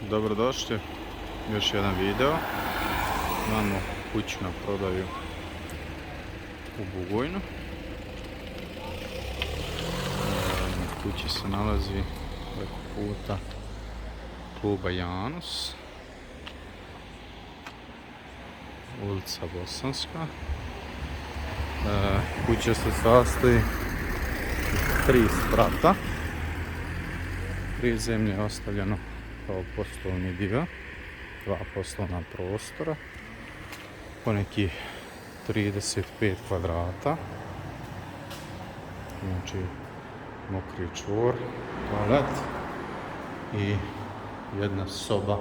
Dobrodošli, još jedan video. Imamo kuću na prodaju u Bugojnu. Na kući se nalazi preko puta kluba Janus, ulica Bosanska. Kuća se sastoji od 3 sprata. Prizemlje je ostavljeno kao poslovni dio, 2 poslovna prostora, po nekih 35 kvadrata, znači mokri čvor, toalet i jedna soba,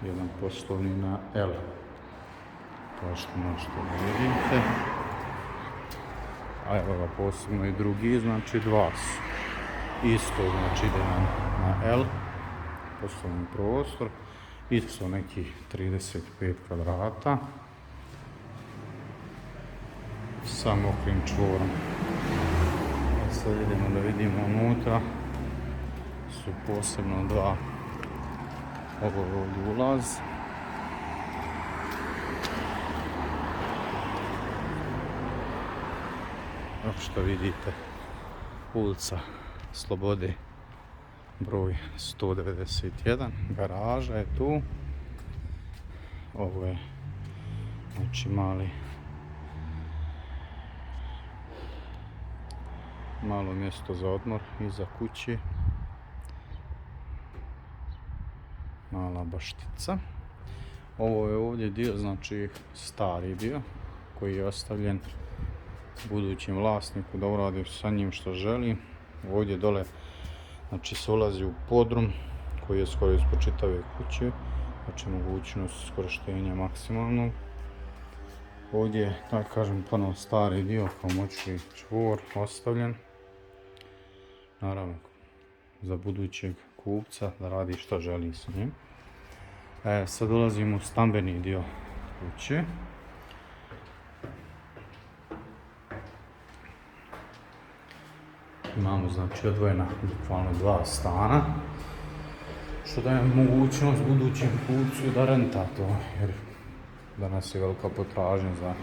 jedan poslovni na L, kao što možete da vidite. A evo ga posebno i drugi, znači 2 su. Isto znači ide na L, poslovni prostor, isto nekih 35 kvadrata sa mokrim čvorom. A sad idemo da vidimo unutra, su posebno 2, ovo je ovdje ulaz. Kao što vidite, ulica Slobode broj 191, garaža je tu. Ovo je znači malo mjesto za odmor iza kuće, mala baštica. Ovo je ovdje dio, znači stari dio koji je ostavljen budućem vlasniku da uradi sa njim što želi. Ovdje dole znači se ulazi u podrum koji je skoro ispod čitave kuće, znači mogućnost iskorištenja maksimalno. Ovdje je, da kažem, ponovo stari dio kao moćni čvor ostavljen, naravno za budućeg kupca da radi što želi s njim. Sad dolazimo u stambeni dio kuće. Imamo znači odvojena bukvalno 2 stana, što daje mogućnost budućem kupcu da renta to, jer danas je velika potražnja za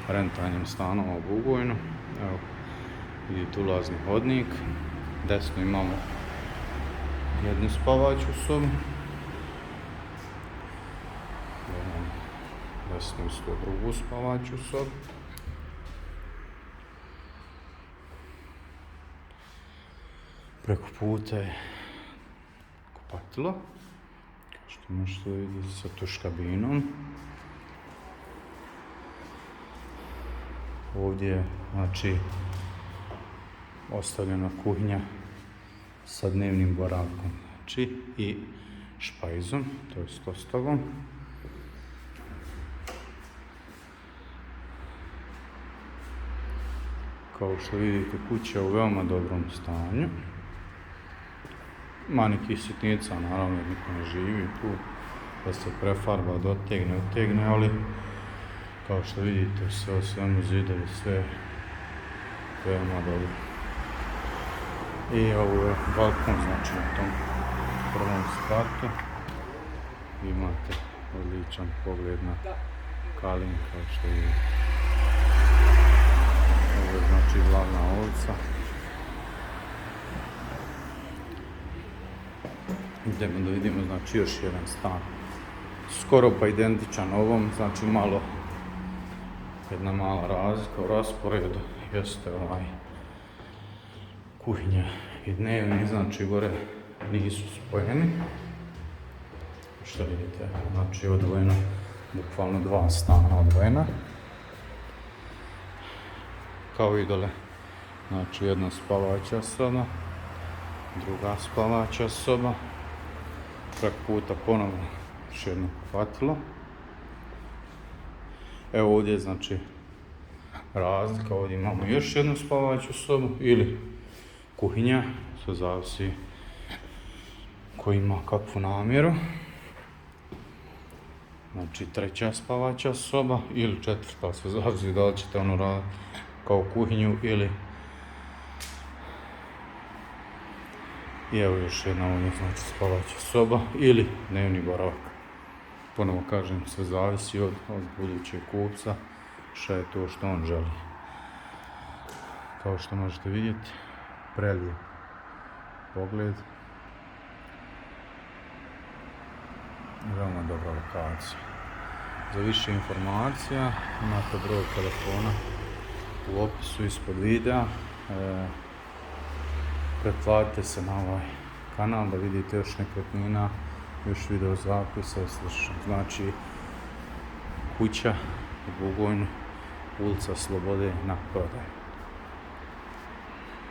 rentanjem stanova u Bugojnu. Evo, vidite ulazni hodnik, desno imamo jednu spavaću sobu, desno isto drugu spavaću sobu. Preko puta je kupatilo, kao što možete vidjeti, sa tuš kabinom. Ovdje je znači ostavljena kuhinja sa dnevnim boravkom, znači i špajzom, to je ostavom. Kao što vidite, kuća je u veoma dobrom stanju. Ima nekih sitnica, naravno, jer niko ne živi tu, da se prefarba, otegne, ali kao što vidite, sve o svemu zidovi, sve veoma dobro. I ovo je balkon, znači na tom prvom spratu. Imate odličan pogled na Kalin, kao što vidite. Ovo je znači glavna ulica. Idemo da vidimo znači još jedan stan, skoro pa identičan ovom, znači jedna mala razlika u rasporedu, jeste kuhinja i dnevni, znači gore nisu spojeni, što vidite, znači odvojeno, bukvalno 2 stana odvojena, kao i dole, znači jedna spavaća soba, druga spavaća soba. Preko puta ponovno još jedno kupatilo. Evo ovdje je znači razlika, ovdje imamo još jednu spavaću sobu ili kuhinja, sve zavisi ko ima kakvu namjeru. Znači 3. spavaća soba ili 4. sve zavisi da li ćete ono raditi kao kuhinju ili I evo još jedna ovdje, znači spavaća soba ili dnevni boravak. Ponovo kažem, sve zavisi od budućeg kupca, šta je to što on želi. Kao što možete vidjeti, prelijep pogled. Veoma dobra lokacija. Za više informacija imate broj telefona u opisu ispod videa. Pretplatite se na ovaj kanal da vidite još nekretnina, još video zapisa i slično. Znači, kuća u Bugojnu, ulica Slobode na prodaju.